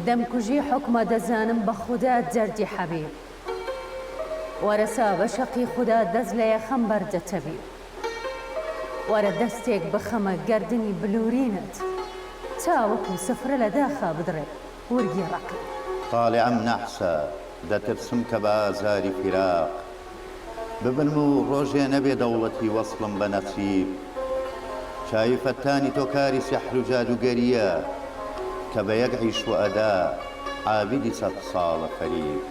دەمکوژی حکمە دەزانم بە خوددا جەردی حەبیب وەرەسا بە شەقی خوددا دەست لە یەخەم بەردەتەبی وەرە دەستێک بخەمە گەردنی بلورینت چاوەکو سفرە لە داخا بدڕێ وەرگی ڕەقی طالعم نەحسە دەترسم کە بە ئازاری فیراق ببنم و ڕۆژێ نەبێ دەوڵەتی وەصلم بە نەسیب چاوی فەتانی تۆ کاری سیحر و جادوگەریە کە بە یەک عیش و ئەدا عابیدی سەد ساڵە فەریب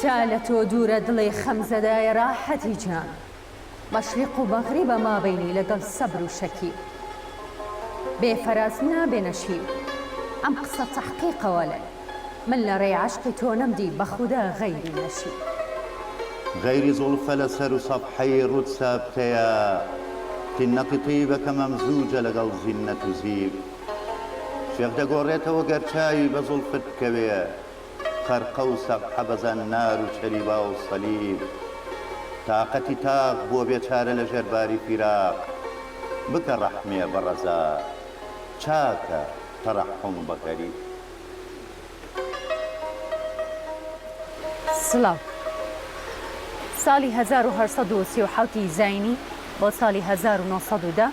چا لە تۆ دوورە دڵی خەمزەدایە ڕاحەتی جان مەشریق و بەغری بە مابەینی لەگەڵ سەبر و شەکی بێفەراز نابێ نەشیب ئەم قسە تەحقیقەوە لێ من لە ڕێی عەشقی تۆ نەمدی بە خوددا غەیری نەشی غەیری زوڵفە لەسەر و سەفحەی ڕوود سابتەیە تینەقی تیبەکە مەمزوجە لەگەڵ زینەت و زیب شێخ دەگۆڕێتەوە گەرچاوی بە زوڵفت بکەوێ خەرقە و سەفحە بەزەن نار و چەریبا و سەلیب تاقەتی تاق بۆ بێچارە لە ژێرباری فیراق بکە ڕەحمێ بە ڕەزا چاکە تەڕەحم بە غەریب سڵاو ساڵی 1937 زاینی بۆ ساڵی 1910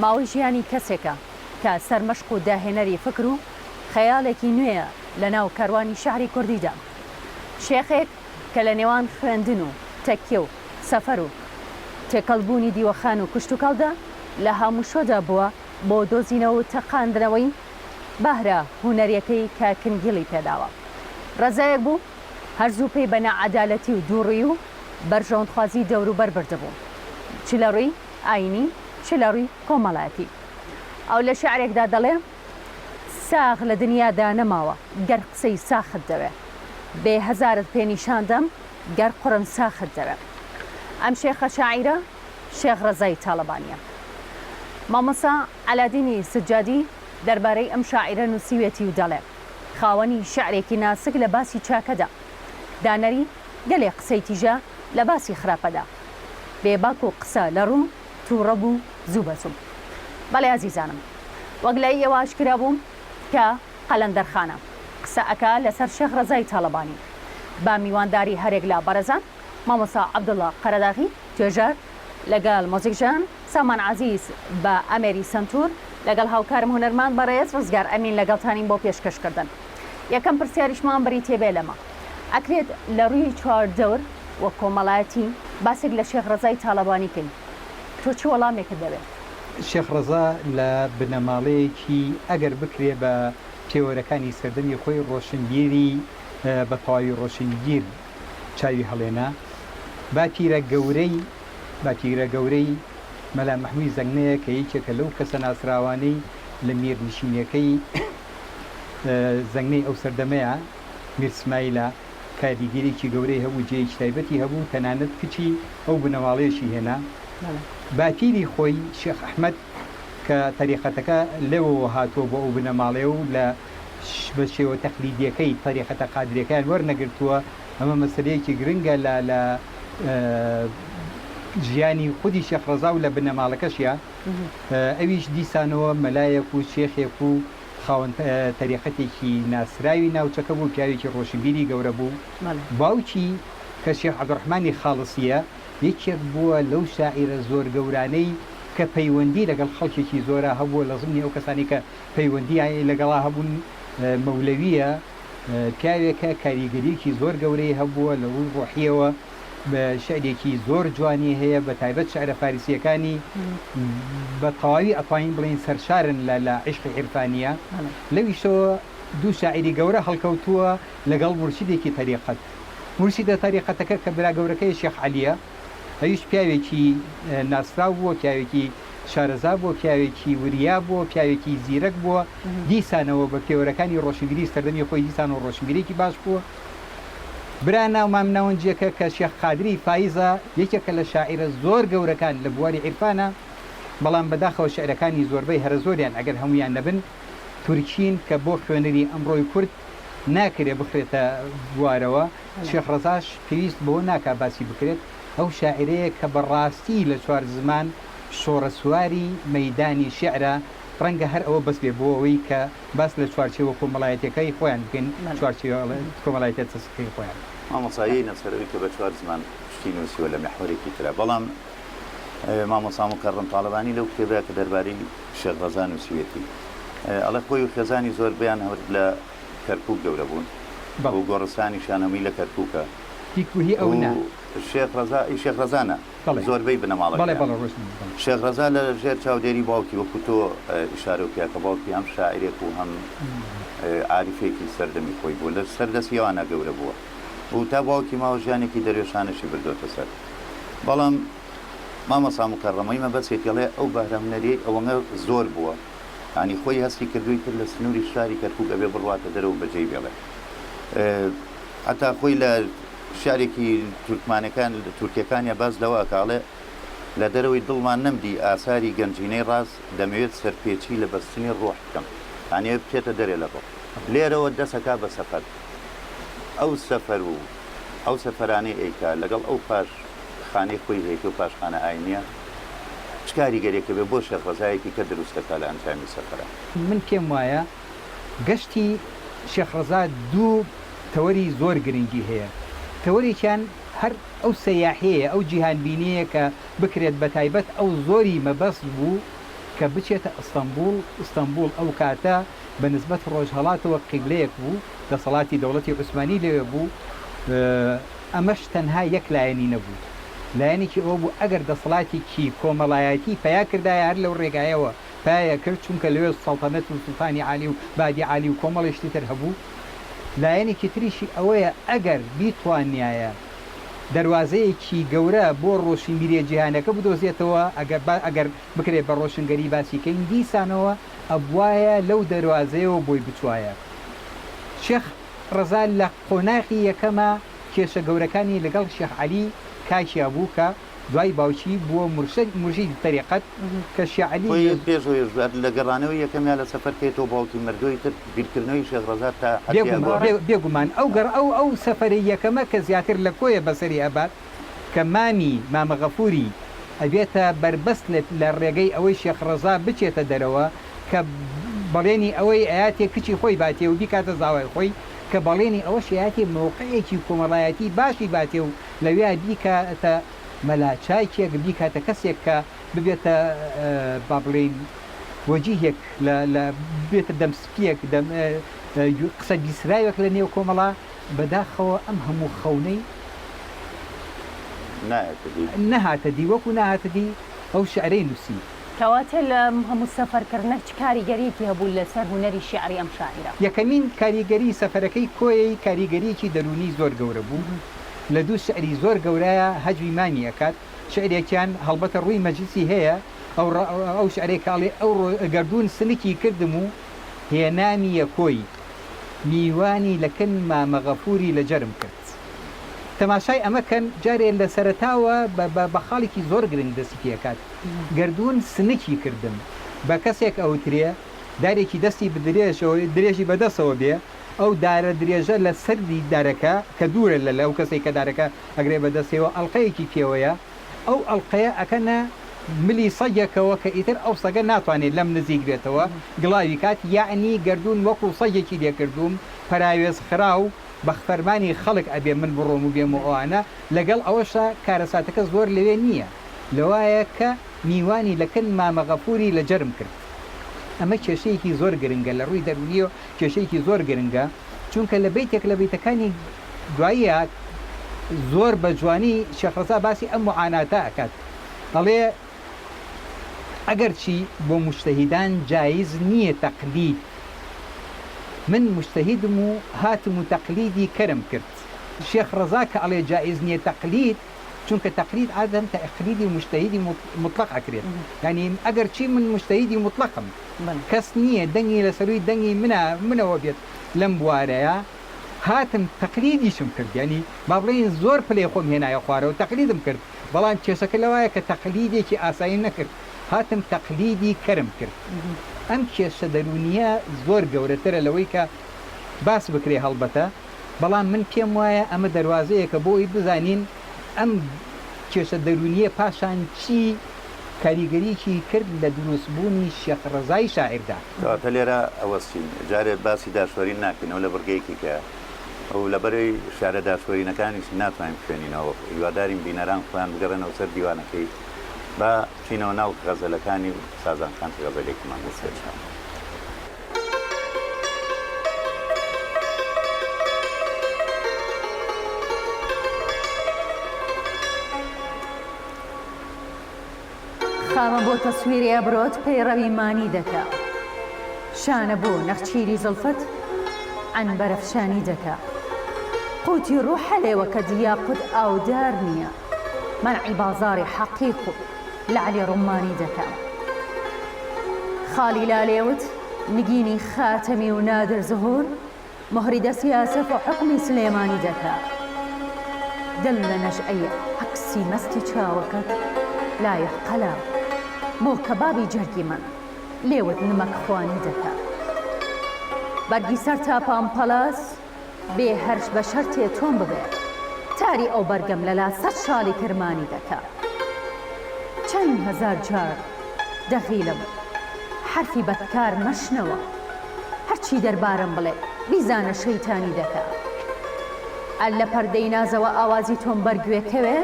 ماوەی ژیانی کەسێکە کە سەرمەشق و داهێنەری فکر و خەیاڵێکی نوێیە لە ناو کاروانی شەعری کوردیدا شێخێک کە لە نێوان خوێندن و تەکیە و سەفەر و تێکەڵبوونی دیوەخان و کشتتوکەڵدا لە هەموو شۆدا بووە بۆ دۆزینەوە و تەقاندنەوەی بەهرە هونەریەکەی کە کنگیڵی پێداوە ڕەزایەک بوو هەرزوو پێی بە نەعەدالەتی و دووڕی و بەرژەوندخوازی دەوروبەر بردەبوو چ لە ڕووی ئاینی چ لە ڕووی کۆمەڵایەتی ئەو لە شعرێکدا دەڵێ ساغ لە دنیادا نەماوە گەر قسەی ساخت دەوێ بێ هەزارت پێنیشاندەم گەر قڕن ساخت دەوێ ئەم شێخە شاعیرە شێخ ڕەزای تاڵەبانیە مامۆستا عەلادینی سجادی دەربارەی ئەم شاعیرە نووسیوێتی و دەڵێ خاوەنی شعرێکی ناسک لە باسی چاکەدا دانەری گەلێ قسەی تیژە لە باسی خراپەدا بێباک و قسە لە ڕوو تووڕە بوو زوو بەزوو بەڵێ عەزیزانم وەک لای ئێوە ئاشکرا بووم کە قەلەندەرخانە قسە ئەکا لەسەر شێخ ڕەزای تاڵەبانی با میوانداری هەرێک لە بەرەزان مامۆستا عەبدوڵڵا قەرەداغی توێژەر لەگەڵ مۆزیکژان سامان عەزیز بە ئەمێری سەنتور لەگەڵ هاوکارم هونەرماند بەڕێز ڕزگار ئەمین لەگەڵتانین بۆ پێشکەشکردن یەکەم پرسیاریشمان بەری تێبێ لەمە ئەکرێت لە ڕووی چوار دەور وە کۆمەڵایەتی باسێک لە شێخ ڕەزای تاڵەبانی کەین تۆ چی وەڵامێکت دەوێت شێخ ڕەزا لە بنەماڵەیەکی ئەگەر بکرێ بە تێوەرەکانی سەردەمی خۆی ڕۆشنبیری بە تەواوی ڕۆشنگیر چاوی هەڵێنا باتیرە گەورەی مەلا مەحموودی زەنگنەیە کە یەکێکە لەو کەسە ناسراوانەی لە میرنشینیەکەی زەنگنەی ئەو سەردەمەیە میر اسماعیلە کاریگەرێکی گەورەی هەبوو جێیەکی تایبەتی هەبوو تەنانەت کچی ئەو بنەماڵەیەشی هێنا باتیری خۆی شێخ ئەحمەد کە تەریقەتەکە لەوەوە هاتووە بۆ ئەو بنەماڵەیە و لە بە شێوە تەقلیدیەکەی تەریقەتە قادریەکان وەرنەگرتووە ئەمە مەسەلەیەکی گرنگە لە ژیانی خودی شێخ ڕەزا و لە بنەماڵەکەشیە ئەویش دیسانەوە مەلایەک و شێخێک و خاوەن تەریقەتێکی ناسراوی ناوچەکە بوو پیاوێکی ڕۆشنبیری گەورە بوو باوکی کە شێخ عەبدوڕەحمانی خاڵسیە یەکێک بووە لەو شاعیرە زۆر گەورانەی کە پەیوەندی لەگەڵ خەڵکێکی زۆرە هەبووە لە زمانی ئەو کەسانی کە پەیوەندی لەگەڵا هەبوون مەولەویە پیاوێکە کاریگەریەکی زۆر گەورەی هەبووە لە ڕووی ڕۆحیەوە بە شعرێکی زۆر جوانی هەیە بە تایبەت شعرە فارسیەکانی بە تەواوی ئەتوانین بڵین سەرشارن لە عیشقی عیرفانیە لەویشەوە دوو شاعری گەورە هەڵکەوتووە لەگەڵ مرشیدێکی تەریقەت مرشیدە تەریقەتەکە کە برا گەورەکەی شێخ عەلیە ئەویش پیاوێکی ناسراو بووە پیاوێکی شارەزا بووە پیاوێکی وریا بووە پیاوێکی زیرەک بووە دیسانەوە بە پێوەرەکانی ڕۆشنبیری سەردەمی خۆی دیسان و ڕۆشنبیرێکی باش بووە برا ناومام ناوەنجیەکە کە شێخ قادری فایزە یەکێکە لە شاعیرە زۆر گەورەکان لە بواری عیرفانە بەڵام بەداخەوە شعرەکانی زۆربەی هەرە زۆریان ئەگەر هەمویان نەبن تورکین کە بۆ خوێنەری ئەمڕۆی کورد ناکرێ بخرێتە بوارەوە شێخ ڕەزاش پێویست بۆ ناکا باسی بکرێت ئەو شاعرەیە کە بەڕاستی لە چوار زمان شۆڕە سواری مەیدانی شعرە ڕەنگە هەر ئەوە بەس بێ بۆەوەی کە باس لە چوارچێوە کۆمەڵایەتەکەی خۆیان بکەین کۆمەڵایەتە چسکەی خۆیان مامۆسایی نەسەرەوەی کە بە چوار زمان شتی نووسیوە لە محورێکی ترە بەڵام مامۆسا مکەڕم تاڵبانی لەو کتێبەیە کە دەربارەی شێخ ڕەزا نووسیوێتی ئەڵێ خۆی و خێزانی زۆربیان هەورد لە کەرکووک گەورە بوون بۆ گۆڕستانی شانەمی لە کەرکووکە هیکوهی ئەو شێخ ڕەزانە زۆربەی بنەماڵە شێخ ڕەزا لە ژێر چاودێری باوکی وەکو تۆ ئیشارەوکیا کە باوکی هەم شاعرێک و هەم عاریفێکی سەردەمی خۆی بوو لە سەردەستیەوانە گەورە بووە و تا باوکی ماوە ژیانێکی دەروێشانەشی بردۆتە سەر بەڵام مامۆسا مکەڕەمەی مەبەستێکڵێ ئەو بەهرەمنەری ئەوەنە زۆر بووە ینی خۆی هەستی کردووی کرد لە سنووری شاری کەرکووک ئەبێ بڕواتە دەرەوە بەجێی بێڵێ هەتا خۆی لە شارێکی تورکیەکانیە باز لەوە کاڵێ لە دەرەوەی دڵمان نەمدی ئاساری گەنجینەی ڕاست دەمەوێت سەرپێچی لە بەستنی ڕۆح بکەم هەنێ بچێتە دەرێ لە ڕۆ لێرەوە دەسەکا بە سەفەر ئەو سەفەر و ئەو سەفەرانەی ئەیکا لەگەڵ ئەو پاش خانەی خۆی هەیە و پاشخانە ئاینیە چ کاریگەرێکە بێ بۆ شێخ ڕەزایەکی کە دروستەکە لە ئەنجامی سەفەرە من پێم وایە گەشتی شێخ ڕەزا دوو تەوەری زۆر گرنگی هەیە تەوەریان هەر ئەو سەیاحەیە ئەو جیهانبینەیە کە بکرێت بە تایبەت ئەو زۆری مەبەست بوو کە بچێتە ئیستانبول ئەو کاتە بە نسبەت ڕۆژهەڵاتەوە قیبلەیەک بوو دەسەڵاتی دەوڵەتی عوسمانی لەوێ بوو ئەمەش تەنها یەک لایەنی نەبوو لایەنێکی ئەوە بوو ئەگەر دەسەڵاتێکی کۆمەڵایەتی پیا کردایە هەر لەو ڕێگایەوە پایە کرد چونکە لەوێ سەڵتەنەت و سوڵتانی عالی و بادی عالی و کۆمەڵێشتی تر هەبوو لایەنێکی تریشی ئەوەیە ئەگەر بیتوانایە دەواازەیەکی گەورە بۆ ڕۆشنبیریە جیهانەکە بدۆزێتەوە ئەگەر بکرێت بە ڕۆشنگەری باسیکەین دیسانەوە ئەبوایە لەو دەواازەیەوە بۆی بچوایە شێخ ڕەزا لە قۆناغی یەکەمە کێشە گەورەکانی لەگەڵ شێخ عەلی کاکیا بوو کە دوای باوکی بووە مرشید تەریقەت کە شێخ عەلی پێشەوەی لە گەڕانەوەی یەکەمیا لە سەفەرکەیتەوە باوکی مردووی تر بیرکردنەوەی شێخ ڕەزا تا بێگومان ئەو سەفەری یەکەمە کە زیاتر لە کۆیە بەسەری ئەبات کە مامی مامە غەفوری ئەبێتە بربەست لە ڕێگەی ئەوەی شێخ ڕەزا بچێتە دەرەوە کە بەڵێنی ئەوەی ئاياتێ کچی خۆی باتێ و بیکاتە زاوای خۆی کە بەڵێنی ئەوە شایەتی مووقعەیەکی کۆمەڵایەتی باشی باتێ و لەوێ بیکاتە مەلاچایکێک بیکاتە کەسێک کە ببێتە با بڵێن وەجیهێک لە بێتە دەمسپیەک قسە بیسراوێک لە نێو کۆمەڵا بەداخەوە ئەم هەموو خەونەی نەهاتە دی وەکو ناهاتە دی ئەو شعرەی نووسی کەواتە لە هەموو سەفەرکردنە چ کاریگەریەکی هەبوو لەسەر هونەری شیعری ئەم شاعیرە یەکەمین کاریگەری سەفەرەکەی کۆیەی کاریگەریەکی دەرونی زۆر گەورە بوو لە دوو شعری زۆر گەورەیە هەجوی مانی ئەکات شعرێکیان هەڵبەتە ڕووی مەجلیسی هەیە ئەو شعرێکاڵێ ئەو گەردوون سنکی کردم و هێنامی یەکۆی میوانی لەکن مامە غەفوری لە جەرم کرد تەماشای ئەمەکەن جارێ لە سەرەتاوە بە خاڵێکی زۆر گرنگ دەستی پێکات گەردوون سنکی کردم بە کەسێک ئەوترێ دارێکی دەستی بدرێژەوە درێژی بەدەستەوە بێ ئەو دارە درێژە لە سەردی دارەکە کە دوورە لە ئەو کەسێک کە دارەکە ئەگرێ بەدەستەوە ئەڵلقەیەکی پێوەیە ئەو ئەڵلقەیە ئەکەنە ملی سەگێکەوە کە ئیتر ئەو سەگە ناتوانێت لەم نزیک بێتەوە گڵاوی کات یعنی گەردوون وەکو سەگێکی لێکردوم پەراوێز خراو بە فەرمانی خەڵک ئەبێ من بڕۆم و بێم و ئەوانە لەگەڵ ئەوەشە کارەساتەکە زۆر لەوێ نییە لەوایە کە میوانی لەکن مامە غەفوری لە جەرم کرد ئەمە کێشەیەکی زۆر گرنگە لە ڕووی دەرونیە کێشەیەکی زۆر گرنگە چونکە لە بیتێک لە بیتەکانی دواییە زۆر بە جوانی شێخ ڕەزا باسی ئەم معاناتە ئەکات ئەڵێ ئەگەر چی بۆ مجتەهیدان جایز نییە تەقلید من مجتەهیدم و هاتم و تەقلیدی کەرم کرد شێخ ڕەزا کە ئەڵێ جایز نییە تەقلید چونکە تەقلید عادەن تەقلیدی مجتەهیدی مطلق ئەکرێت یعنی ئەگەر چی من مجتەهیدی مطلقم کەس نییە دەنگی لەسەروی دەنگی منەوە بێت لەم بوارەیە هاتم تەقلیدیشم کرد ینی با بڵێن زۆر پلێ خۆم هێنایە خوارەوە تەقلیدم کرد بەڵام کێشەکە لەوایە کە تەقلیدێکی ئاسایی نەکرد هاتم تەقلیدی کەرم کرد ئەم کێشە دەرونیە زۆر گەورەترە لەوەی کە باس بکرێ هەڵبەتە بەڵام من پێم وایە ئەمە دەواازەیە کە بۆی بزانین ئەم کێشە دەرونیە پاشان چی کاریگەریکی کرد لە دروستبوونی شێخ ڕەزای شاعردا. کەواتە لێرە ئەوەستین جارێ باسی داشۆری ناکەینەوە لە بڕگەیەکی کە ئەو لەبەرەی شارە داشۆرینەکانی ناتوانین بخوێنینەوە هیوادارین بینەران خۆیان بگەڕێنەوە سەر دیوانەکەی با چینەوە ناو غەزەلەکانی و سازانکان غەزەلێکمان بسێت. خامە بۆ تەسویری ئەبرۆت پەیڕەوی مانی دەکا شانە بۆ نەخچیری زڵفت عەن بەرەفشانی دەکا قوتی ڕوحە لێوە کە دیاقوت ئاودار نییە مەنعی بازاری حەقیق و لەعلی ڕومانی دەکا خاڵی لالێوت نگینی خاتەمی و نادر زهور مهری دەستی ئاسف و حکمی سلێمانی دەکا دڵ لە نەشئەی عەکسی مەستی چاوەکەت لایەق قەلا بۆ کەبابی جەرگی من لێوت نمەک خوانی دەکا بەرگی سەر تا پامپەلاس بێ هەرش بە شەرتێ تۆم ببێ تاری ئەو بەرگەم لەلا سەد شاڵی کرمانی دەکا چەند هەزار جار دەغیلم حرفی بەدکار مەشنەوە هەرچی دەربارم بڵێ بیزانە شەیتانی دەکا ئەل لە پەردەی نازەوە ئاوازی تۆم بەرگوێکەوێ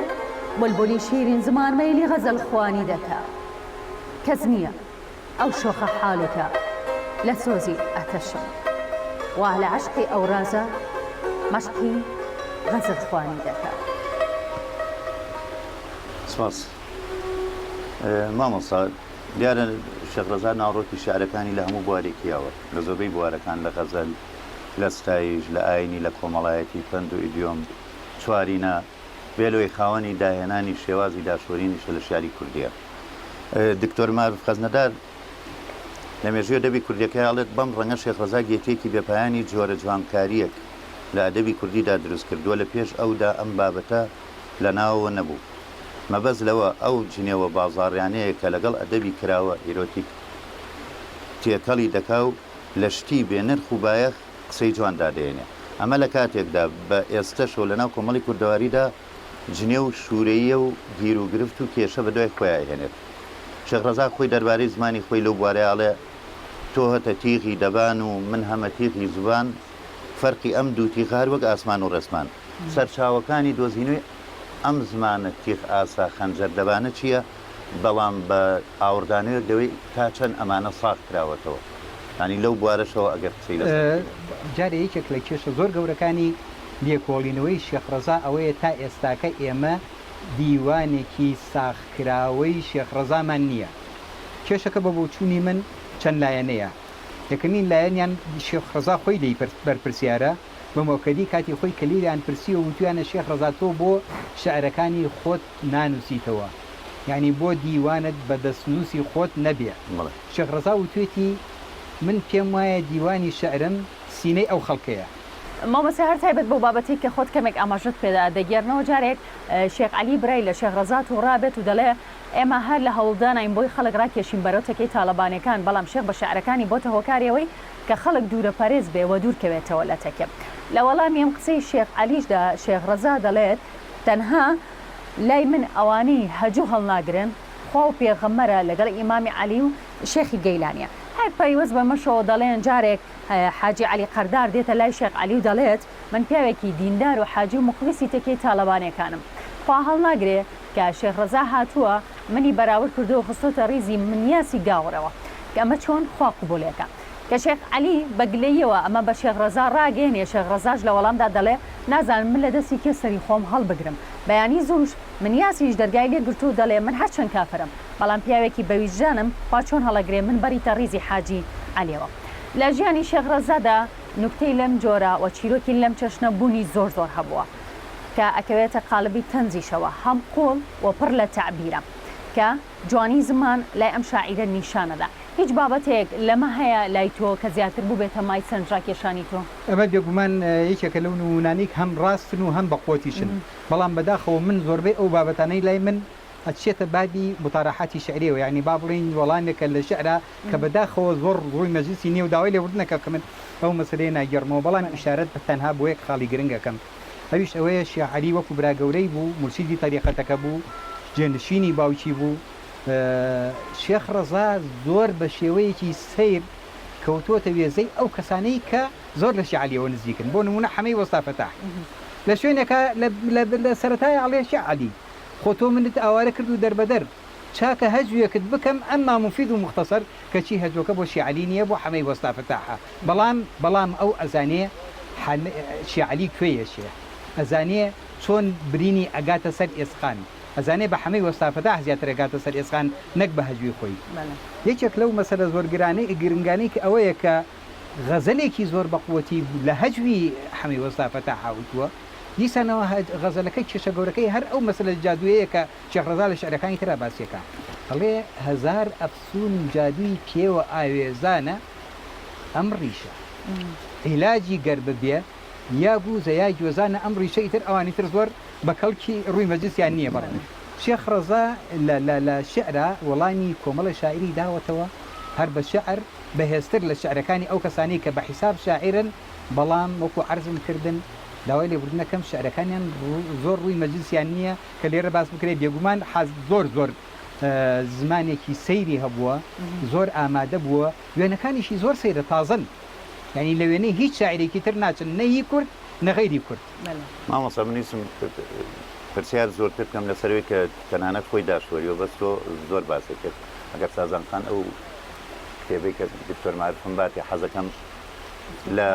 بولبولی شیرین زمان مەیلی غەزەل خوانی دەکا کەس نییە ئەو شۆخە حاڵێکە لە سۆزی ئەتەشم وا لە عەشقی ئەو ڕازە مەشقی غەزەل خوانی دەکا. سپاس مامۆستا دیارە شێخ ڕەزا ناوڕۆکی شیعرەکانی لە هەموو بوارێکیەوە لە زۆربەی بوارەکان لە غەزەل لە ستایش لە ئاینی لە کۆمەڵایەتی پند و ئیدیۆم چوارینە بێلۆی خاوەنی داهێنانی شێوازی داشۆرینیشە لە شاری کوردیە. دکتۆر معروف خەزنەدار لە مێژووی ئەدەبی کوردیەکەی هەڵێت بەم ڕەنگە شێخ ڕەزا گێتێکی بێپایانی جۆرە جوانکاریەک لە ئەدەبی کوردیدا دروست کردووە لە پێش ئەودا ئەم بابەتە لە ناوەوە نەبوو مەبەز لەوە ئەو جنێوە بازاڕیانەیە کە لەگەڵ ئەدەبی کراوە ئیرۆتیک تێکەڵی دەکا و لە شتی بێنرخ و بایەخ قسەی جواندا دێنێ ئەمە لە کاتێکدا بە ئێستەشەوە لەناو کۆمەڵی کوردەواریدا جنێ و شوورەیە و گیر و گرفت و کێشە بە دوای خۆیان هێنێت. شێخ ڕەزا خۆی دەربارەی زمانی خۆی لەو بوارەیاڵێ تۆ هەتە تیغی دەبان و من هەمە تیغی زوبان فەرقی ئەم دوو تیغار وەک ئاسمان و ڕەسمان سەرچاوەکانی دۆزینوی ئەم زمانە تیغ ئاسا خەنجەر دەبانە چییە بەڵام بە ئاوردانەوە دەوەی تا چەند ئەمانە ساغ کراوەتەوە ینی لەو بوارەشەوە ئەگەر قسەی لە جارێ یەکێک لە کێشە زۆر گەورەکانی لێکۆڵینەوەی شێخ ڕەزا ئەوەیە تا ئێستاکە ئێمە دیوانێکی ساخکراوەی شێخ ڕەزامان نییە. کێشەکە بە بۆچوونی من چەند لایەنەیە. یەکەمین لایەنیان شێخ ڕەزا خۆی لی بەرپرسیارە بە مۆکەدی کاتی خۆی کەلیلیان پرسی و وتویانە شێخ ڕەزا تۆ بۆ شەعرەکانی خۆت نانووسیتەوە یعنی بۆ دیوانت بە دەستنووسی خۆت نەبێ. شێخ ڕەزا وتوێتی من پێم وایە دیوانی شەعرم سینەی ئەو خەڵکەیە. مامۆستا هەر تایبەت بۆ بابەتی کە خۆت کەمێک ئاماژەت پێدا دەگەێنەوە جارێک شێخ عەلی برای لە شێخ ڕەزا و ڕابێت و دەڵێ ئێمە هەر لە هەوڵدانین بۆی خەڵک ڕاکێشین بەرەوتەکەی تاالبانەکان بەڵام شێخ بە شەعرەکانی بۆتە هۆکاریەوەی کە خەڵک دوورە پارێز بێوە دوورکەوێتەوە لە تەکێ. لە وەڵامی ئەم قسەی شێخ عەلیشدا شێخ ڕەزا دەڵێت تەنها لای من ئەوانەی هەجوو هەڵناگرن خوا و پێغەمبەرە لەگەڵ ئیمامی عەلی و شێخی گەیلانیە. هەر پەیوەست بەمەشەوە دەڵێن جارێک حاجی عەلی قەردار دێتە لای شێخ عەلی و دەڵێت من پیاوێکی دیندار و حاجی و مخلیسی تەکەی تاالبانەکانم خوا هەڵناگرێ کە شێخ ڕەزا هاتووە منی بەراورد کردو و خستۆتە ڕیزی منیاسی گاوڕەوە کە ئەمە چۆن خوا قبولێکە کە شێخ عەلی بەگلەیەوە ئەمە بە شێخ ڕەزا ڕاگەێنێ. شێخ ڕەزاش لە وەڵامدا دەڵێ نازانم من لە دەستی کێ سەری خۆم هەڵبگرم بەیانی زوش منیاسیش دەرگای لێ گرتو دەڵێ من هەرچەند کافرم بەڵام پیاوێکی بەویژانم خوا چۆن هەڵەگرێ من بەریتە ڕیزی حاجی عەلیەوە. لە ژیانی شێخ ڕەزادا نوکتەی لەم جۆرە و چیرۆکی لەم چەشنە بوونی زۆر هەبووە کە ئەکەوێتە قالبی تەنزیشەوە هەم قۆڵ و پڕ لە تعبیرە کە جوانی زمان لای ئەم شاعیرە نیشانەدا. هیچ بابەتێک لەمە هەیە لای تۆ کە زیاتر بوو بێتە مای سەرنجڕاکێشانی تۆ؟ ئەمە بێگومان یەکێکە لەو نمونانەی هەم ڕاستن و هەم بەقوتیشن بەڵام بەداخەوە من زۆربەی ئەو بابەتانەی لای من ئەچێتە بابی متارەحاتی شعریەوە یعنی با بڵین وەڵامێکە لە شعرا کە بەداخەوە زۆر ڕووی مەجلیسی نییە و داوای لێوردنەکە کە من ئەو مەسلەیە ناگەڕمەوە بەڵام ئیشارەت بە تەنها بۆ یەک خاڵی گرنگەکەم ئەویش ئەوەیە شێخ عەلی وەکو برا گەورەی بوو مرشیدی تاریخەتەکە بوو جێنشینی باوکی بوو شێخ ڕەزا زۆر بە شێوەیەکی سیر کەوتۆتە وێزەی ئەو کەسانەی کە زۆر لە شیعەلیەوە نزیکن بۆ نمونە حەمەی وەستا فەتاح لە شوێنێکە لە سەرەتای ئەڵێ شیعەلی خۆ تۆ منت ئاوارە کرد و دەربەدەر چاکە هەجویەکت بکەم ئەمما مفید و مختصر کەچی هەجوەکە بۆ شیعەلی نییە بۆ حەمەی وەستا فەتاحە بەڵام ئەو ئەزانێ شیعەلی کوێیەشێ ئەزانێ چۆن برینی ئەگاتە سەر ئێسخان ئەزانێ بە حەمەی وەستا فەتاح زیاتر ئەگاتە سەر ئێسخان نەک بە هەجوی خۆی یەکێک لەو مەسەلە زۆر گرنگانەی کە ئەوەیە کە غەزەلێکی زۆر بەقوەتی بوو لە هەجوی حەمەی وەستا فەتاح هاوتووە دیسانەوە غەزەلەکەی کێشە گەورەکەی هەر ئەو مەسەلە جادوویەیە کە شێخ ڕەزا لە شعرەکانی ترا باسیەکە ئەڵێ هەزار ئەفسون جادووی پێوە ئاوێزانە ئەم ڕیشە عیلاجی گەر ببێ یا گوزە یا گوێزانە ئەم ڕیشە ئیتر ئەوانی تر زۆر بە کەڵکی ڕووی مەجلیسیان نییە بەڕێ شێخ ڕەزا لە شعرە وەڵامی کۆمەڵە شاعری داوەتەوە هەر بە شعر بەهێزتر لە شعرەکانی ئەو کەسانی کە بە حیساب شاعرن بەڵام وەکو عەرزم کردن داوای لێبوردنەکەم شعرەکانیان زۆر ڕووی مەجلیسیان نییە کە لێرە باس بکرێت بێگومان زۆر زمانێکی سەیری هەبووە زۆر ئامادە بووە وێنەکانیشی زۆر سەیرە تازن ینی لە وێنەی هیچ شاعرێکی تر ناچن نەهی کورد نەغەیری کورد مامۆستا منیسم پرسیار زۆرتر بکەم لەسەروی کە تەنانەت خۆی داشوەریەوە بەس تۆ زۆر باسی کرد ئەگەر سازانخان ئەو کتێبەی کە دکتۆر معروفم باتی حەزەکەم لە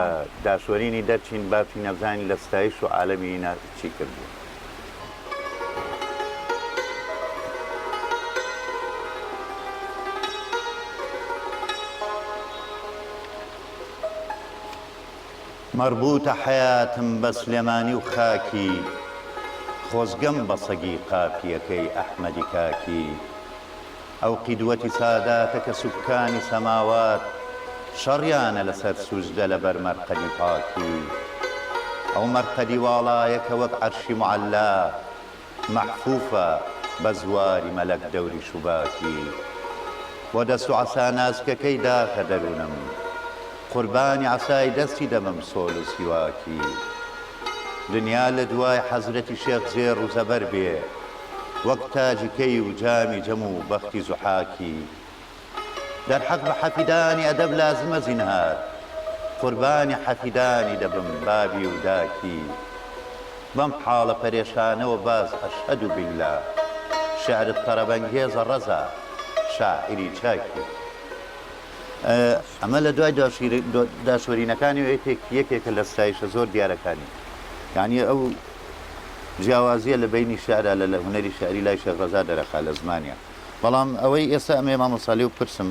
داشوەرینی دەرچین باتی نەبزانی لە ستایش و عالەمی چی کردو مربوطە حەیاتم بە سلێمانی و خاکی خۆزگەم بە سەگی قاپیەکەی ئەحمەدی کاکی ئەو قیدوەتی ساداتە کە سوبکانی سەماوات شەڕیانە لەسەر سوزدە لەبەر مەرقەدی پاکی ئەو مەرقەدی واڵایە کە وەک عەرشی معەلا مەحفوفە بە زواری مەلەک دەوری شوباکی بۆ دەست و عەسا نازکەکەی داخە دەروونم قوربانی عەسای دەستی دەمم سۆل و سیواکی دنیا لە دوای حەزرەتی شێخ زێڕ و زەبەر بێ وەک تاجکەی و جامی جەم و بەختی زوحاکی دەرحەق بە حەفیدانی ئەدەب لازمە زینهار قوربانی حەفیدانی دەبم بابی و داکی بەم حاڵە پەرێشانەوە باز ئەشهەدو بالله شعرت تەرەبەنگێزە ڕەزا شاعری چاکی ئەمە لە دوای داشوەرینەکانی یەکێکە لە ستایشە زۆر دیارەکانی یعنی ئەو جیاوازیە لە بینی شعرە لە هونەری شعری لای شێخ ڕەزا دەرەخا لە زمانیە بەڵام ئەوەی ئێستا ئەمێ مامۆسالی و پرسم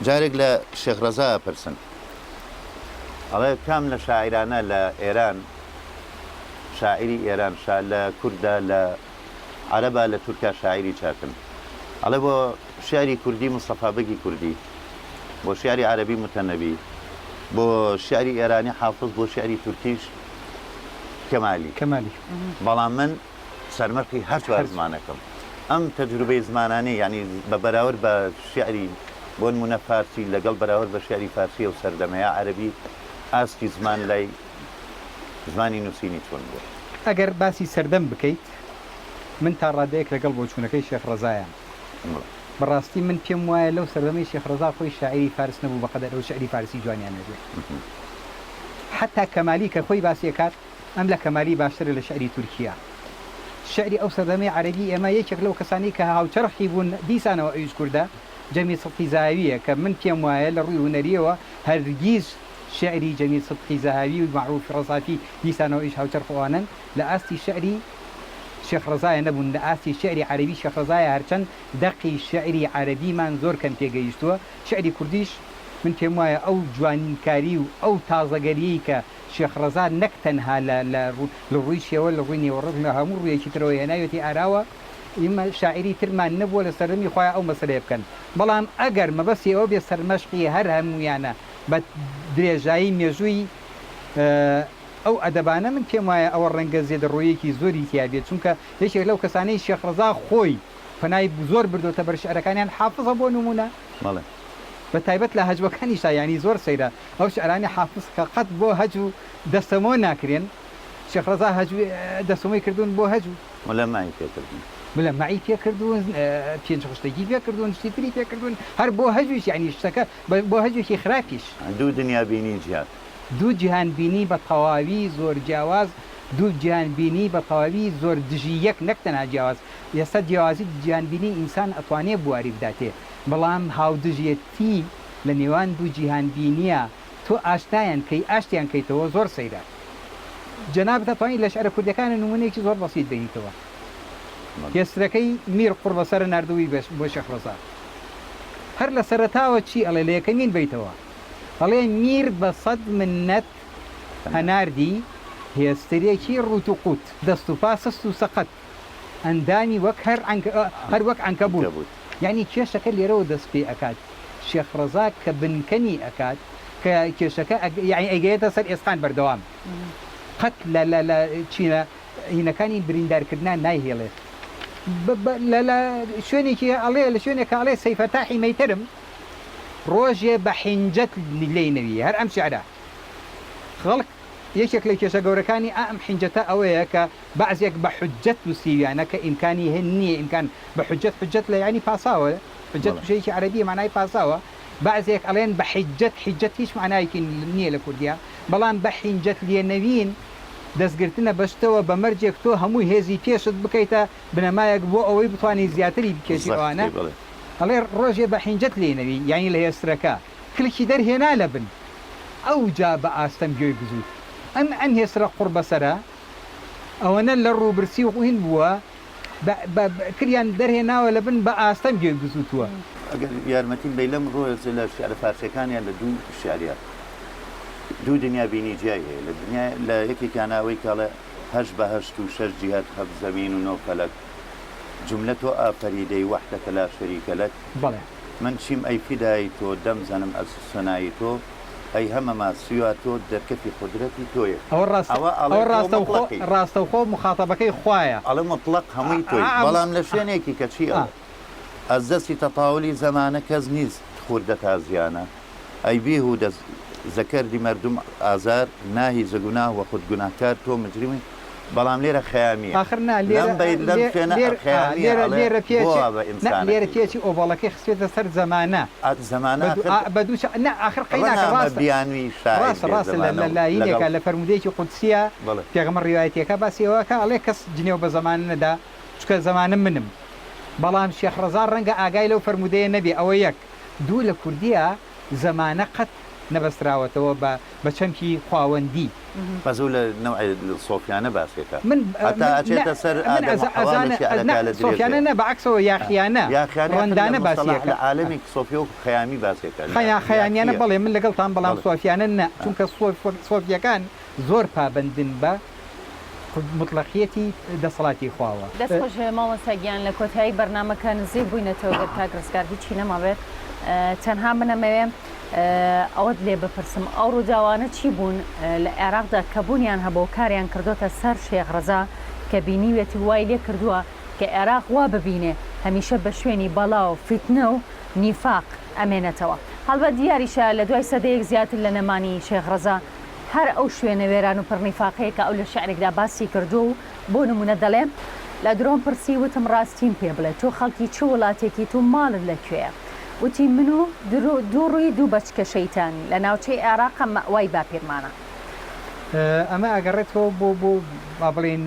جارێک لە شێخ ڕەزا پرسن ئەڵێ کام لە شاعرانە لە ئێران شاعری ئێران لە کووردا لە عەرەبا لە تورکیا شاعری چاکن ئەڵێ بۆ شعری کوردی مستەفا بەگی کوردی بۆ شعری عەرەبی متەنەبی بۆ شعری ئێرانی حافظ بۆ شعری تورکیش کەمالی بەڵام من سەرمەرقی هەر چوار زمانەکەم ئەم تەجروبەی زمانانەی یعنی بە بەراورد بە شعری بۆ نمونە فارسی لەگەڵ بەراورد بە شعری فارسی و سەردەمەیە عەرەبی ئاستی زمان لای زمانی نووسینی چۆن بووە ئەگەر باسی سەردەم بکەیت من تا ڕادەیەک لەگەڵ بۆ چوونەکەی شێخ ڕەزایە بەڕاستی من پێم وایە لەو سەردەمەی شێخ ڕەزا خۆی شاعری فارس نەبوو بەقەدەر ئەو شعری فارسی جوانیان نەبێت حتا کەمالی کە خۆی باسیەکات ئەم لە کەمالی باشترە لە شعری تورکیا شعری ئەو سەردەمەی عەرەبی ئێمە یەکێک لەو کەسانی کە هاوچەرخی بوون دیسانەوە ئەویش کووردە جەمی سەدقی زاهاویە کە من پێم وایە لە ڕووی هونەریەوە هەرگیز شعری جەمی سەدقی زاهاوی و معروف ڕەزافی دیسانەوە ئیش هاوچەرخەوانن لە ئاستی شعری شێخ ڕەزایە نەبوون لە ئاستی شعری عەرەبی شێخ ڕەزایە هەرچەند دەقی شعری عەرەبیمان زۆر کەم پێگەیشتووە شعری کوردیش من پێم وایە ئەو جوانینکاری و ئەو تازەگەریی کە شێخ ڕەزا نەک تەنها لە ڕووی شێوە لە ڕووی نێوەڕۆژ هەموو ڕوویەکی ترەوە هێناوێتی ئاراوە ئێمە شاعری ترمان نەبووە لە سەردەمی خۆیان ئەو مەسەلەیە بکەن بەڵام ئەگەر مەبەستی ئەوە بێ سەرمەشقی هەر هەموویانە بە درێژایی مێژووی ئەو ئەدەبانە من پێم وایە ئەوە ڕەنگە زێدەڕۆیەکی زۆری تیابێت چونکە یەکێک لەو کەسانەی شێخ ڕەزا خۆی پەنای زۆر بردوتە بەر شعرەکانیان حافظە بۆ نمونە بە تایبەت لە هەجوەکانی شایانی زۆر سەیرە ئەو شعرانی حافظ کە قەت بۆ هەج و دەستەمۆ ناکرێن شێخ ڕەزا دەستەمۆی کردوون بۆ هەج و مەلەمای پێکردن بڵێ مەعی پێکردوون پێنج خشتێکی پێکردوون شتی تری پێکردوون هەر بۆ هەجوش یعنی شتەکە بۆ هەجوێکی خراپیش دوو دنیا بینی جیات دوو جیهان بینی بە تەواوی زۆر جیاواز دوو جیهان بینی بە تەواوی زۆر دژی یەک نەکتەنها جیاواز ئێستا جیاوازی جیهان بینی ئینسان ئەتوانێت بواری بداتێ بەڵام هاودژێتی لە نێوان دوو جیهان بینیە تۆ ئاشتیان کەی ئاشتیان کەیتەوە زۆر سەیرە جەناب دەتوانیت لە شعرە کوردەکانە نمونەیەکی زۆر بەسیط بینیتەوە هێسترەکەی میر قوڕ بەسەر نردووی بۆ شێخ ڕەزا هەر لە سەرەتاوە چی ئەڵێ لە یەکەمین بیتەوە ئەڵێ میر بە سەد منەت هەناردی هێسترێکی ڕوت و قوت دەست و پا سەست و سەقەت ئەندامی وەک هەر وەک عنکەبوت یعنی کێشەکە لێرەوە دەست پێ ئەکات شێخ ڕەزا کە بنکەنی ئەکات کە کێشەکە یعنی ئەگەیەتە سەر ئێسقان بەردەوام قەت لە چینە هینەکانی بریندارکردان نایهێڵێت لە شوێنێکی ئەڵێ لە شوێنێکە ئەڵێ سەیفەتاحی مەیترم ڕۆژێ بە حینجەت لێی نەوی هەر ئەم شعرە خەڵک یەکێک لە کێشە گەورەکانی ئەم حینجەتە ئەوەیە کە بەعزێک بە حجەت نووسیویانە کە ئیمکانی هەن نییە ئیمکان بە حجەت لە ینی پاساوە حجەت شەیەکی عەرەبی مانای پاساوە بعضێک ئەڵێن بە حیجەت هیچ معنایەکی نییە لە کوردیا بەڵام بە حینجەت لێنەوین دەستگرتنە بەشتەوە بە مەرجێک تۆ هەمووی هێزی پێشت بکەیتە بنەمایەک بۆ ئەوەی بتوانانی زیاتری بکێشی ئەوانە ئەڵێ ڕۆژێ بە حینجەت لێنەوی یانی لە هێسترەکە کلکی دەرهێنا لە بن ئەو جا بە ئاستەم گوێی بزوت ئەم هێسترە قوڕ بەسەرە ئەوەنە لە ڕووبرسی و هین بووە کریان دەرهێناوە لە بن بە ئاستەم گوێی بزوتووە ئەگەر یارمەتیم بی لەم ڕۆژ لە شعرە فارسیەکانیان لە دوو شعریات دوو دنیا بینی جیای هەیە لە دنیا لە یەکێکیانەوەی کاڵێ هەش بە هەشت و شەش جیهات هەفت زەمین و نۆ فەلەک جملە تۆ ئافەریدەی وەحدەکە لا شەریکە لەک بەڵێ من چیم ئەی فیدایی تۆ دەم زەنم ئەسوسەنایی تۆ ئەی هەمەما سویا تۆ دەرکەفی قودرەتی تۆیە ئەوە ڕاستەوخۆ مخاتەبەکەی خوایە ئەڵێ مطلق هەمووی تۆی بەڵام لە شوێنێکی کە چی ئەز دەستی تەتاولی زەمانە کەس نیست خوردە تازیانە ئەی بیه و دەست زەکەردی مردم ئازار ناهی زەگونا وە خود گوناهکار تۆ مجرمی بەڵام لێرە خەیامیە لێرە پێچی ئۆڤڵەکەی خسێتە سەر زەمانە بە دوو آخر بیانوی ڕاست لە لایینێکە لە فەرمودەیەکی قودسیە پێغەمبەر ڕیوایەتەکە باسیەوەکە ئەڵێ کەس جنێو بە زەمان نەدا چکە زەمانم منم بەڵام شێخ ڕەزا ڕەنگە ئاگای لەو فەرمودەیە نەبێ ئەوە یەک دوو لە کوردیە زەمانە قەت نەبەستراوەتەوە بە چەمکی خواوەندی بەزوو لە نەوعی سۆفیانە باسێتە منچێتە سەر سۆفیانە نە بەعکسەوە یاخیانە ڕەندانە باسیەکە لە عالەمی سۆفی و خەیامی باسێکە خەیامیانە بەڵێ من لەگەڵتان بەڵام سۆفیانە نە چونکە سۆفیەکان زۆر پابندن بە مطلقیەتی دەسەڵاتی خواوە دەستخۆش مامۆستاگیان لە کۆتایی بەرنامەکە نزیک بووینەتەوە گەر کاک ڕزگار هیچی نەماوێت تەنها منەمەوێ ئەوەت لێ بپرسم ئەو ڕووداوانە چی بوون لە عێراقدا کە بوونیان هەبوو کاریان کردوتە سەر شێخ ڕەزا کە بینیوێتی وای لێ کردووە کە عێراق وا ببینێ هەمیشە بە شوێنی بەڵا و فیتنە و نیفاق ئەمێنێتەوە هەڵبەت دیاریشە لە دوای سەدەیەک زیاتر لە نەمانی شێخ ڕەزا هەر ئەو شوێنە وێران و پڕنیفاقەیە کە ئەو لە شعرێکدا باسی کردو و بۆ نمونە دەڵێم لە درۆم پرسی وتم ڕاستیم پێ بڵێ تۆ خەڵکی چ وڵاتێکی تو ماڵت لەکوێیە وتی من و دوو ڕووی دوو بەچکە شەیتانی لە ناوچەی عێراقە مەوای باپیرمانە ئەمە ئەگەڕێتەوە بۆ با بڵێن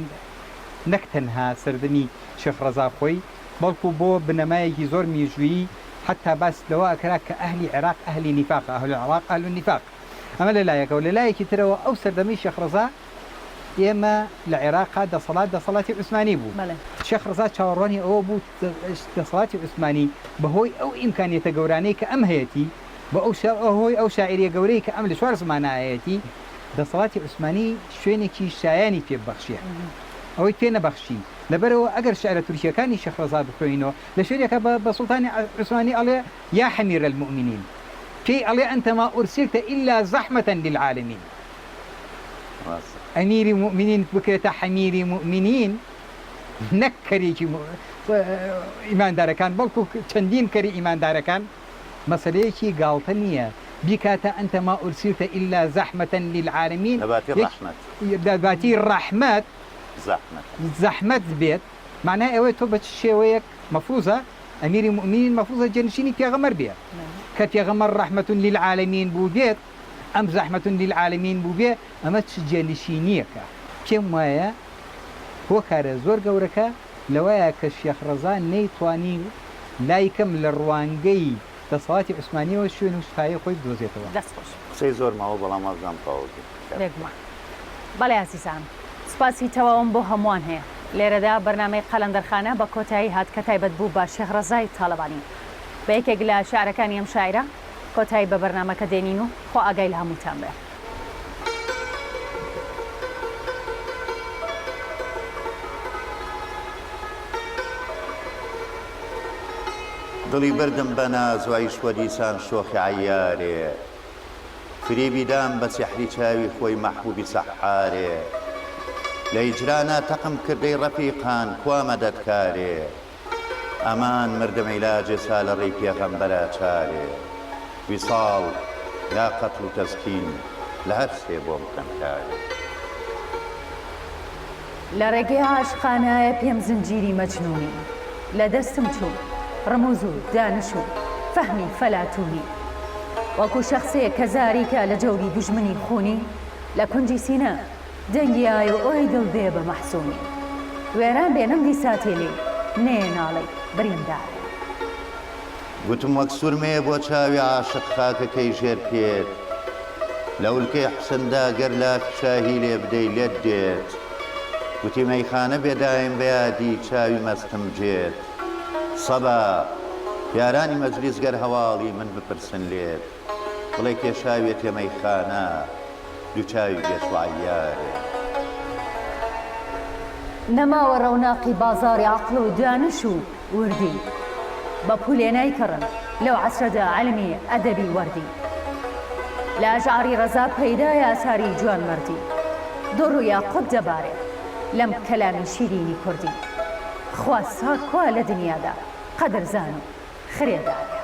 نەک تەنها سەردەمی شێخ ڕەزا خۆی بەڵکو بۆ بنەمایەکی زۆر میژوویی حتا باس لەوە ئەکرا کە ئەهلی عێراق ئەهلی نیفاق ئەهل العێراق ئەهل النیفاق ئەمە لەلایەکەوە لەلایەکی ترەوە ئەو سەردەمی شێخ ڕەزا ئێمە لە عێراقا دەسەڵاتی عوسمانی بوو شێخ ڕەزا چاوەڕوانی ئەوە بوو دەسەڵاتی عوسمانی بەهۆی ئەو ئیمکانیەتە گەورانەی کە ئەم هەیەی بە ئەوهۆی ئەو شاعریە گەورەی کە ئەم لە چوار زمانایەتی دەسەڵاتی عوسمانی شوێنێکی شایانی پێبەخشیە ئەوەی پێ نەبەخشی لەبەرەوە ئەگەر شعرە تورکیەکانی شێخ ڕەزا بخوێنەوە لە شوێنێکە بە سوڵتانی عوسمانی ئەڵێ یا حەمیر المؤمنین پێی ئەڵێ ئەنتە ما ئورسیلتە ئیلا زەحمەتە للعالمین ئەمیری مؤمنین بکرێتە حەمیری مؤمنین نەک کەرێکی ئیماندارەکان بەڵکو چەندین کەری ئیماندارەکان مەسەلەیەکی گاڵتە نییە بیکاتە ئەنتە ما ئورسیلتە ئیلا زەحمەتە للعالمین دەباتی ڕەحمەت زەحمەت بێت معناه ئەوەی تۆ بە شێوەیەک مەفروزە ئەمیری مؤمنین مەفروزە جێنشینی پێغەمبەر بێ کە پێغەمبەر ڕەحمەت للعالەمین بوو بێت ئەم زەحمەت للعالەمین بوو بێ ئەمە چ جێنشینیەکە پێم وایە هۆکارە زۆر گەورەکە لەوەیە کە شێخ ڕەزا نەیتوانی لایکەم لە ڕوانگەی دەسەڵاتی عوسمانیەوە شوێن و شتایی خۆی بدۆزێتەوە. دەستخۆش قسەی زۆر ماوە بەڵام وازدان تەواو بێگومان. بەڵێ عزیزان، سوپاسی تەواوم بۆ هەمووان هەیە. لێرەدا بەرنامەی قەلەندەرخانە بە کۆتایی هات کە تایبەت بوو بە شێخ ڕەزای تاڵەبانی. بە یەکێک لە شعرەکانی ئەم شاعرە کۆتایی بە بەرنامەکە دێنین و خۆ ئاگای لە هەمووتان بێ. دڵی بردم بە ناز و ئەیشوە دیسان شۆخی عەیارێ فریبی دام بە سیحری چاوی خۆی مەحبوبی سەحارێ لە هیجرانە تەقم کردەی ڕەفیقان کوا مەدەدکارێ ئەمان مردم عیلاجێ سا لە ڕێی پێغەمبەرە چارێ ویساڵ یا قەتڵ و تەسکین لە هەر سێ بۆ بکەمکارێ لە ڕێگەی عاشقانایە پێم زنجیری مەجنونی لە دەستم چوو ڕموز و دانش و فەهمی فەلاتونی وەکو شەخسەیە کە زاریکە لە جەوری دوژمنی خونی لە کونجی سینە دەنگی ئای و ئۆی دڵ بێ بە مەحسوونی وێران بێنم دیساتێ لێ نێ ناڵێ بریندارێ گوتم وەک سورمێ بۆ چاوی عاشق خاکەکەی ژێر پێت لە ئولکەی حسندا گەر لاف شاهی لێ بدەی لێت دێت گوتی مەیخانە بێدایم بە یادی چاوی مەستم جێت سەبا یارانی مەجلیس گەر هەواڵی من بپرسن لێت بڵێ کێشاوێت مەیخانە دووچاوی بێشوعیارێ نەماوە ڕەوناقی بازاری عەقڵ و دانش و وردی بە پولێنای کڕن لەو عەسرەدا عەلمی ئەدەبی وەردی لە ئەژعاری ڕەزا پەیدایە ئاساری جوان مەردی دڕ و یاقوت دەبارێ لەم کەلامی شیرینی کوردی خوا ساکوا لە دنیادا قەدرزان و خرێدارە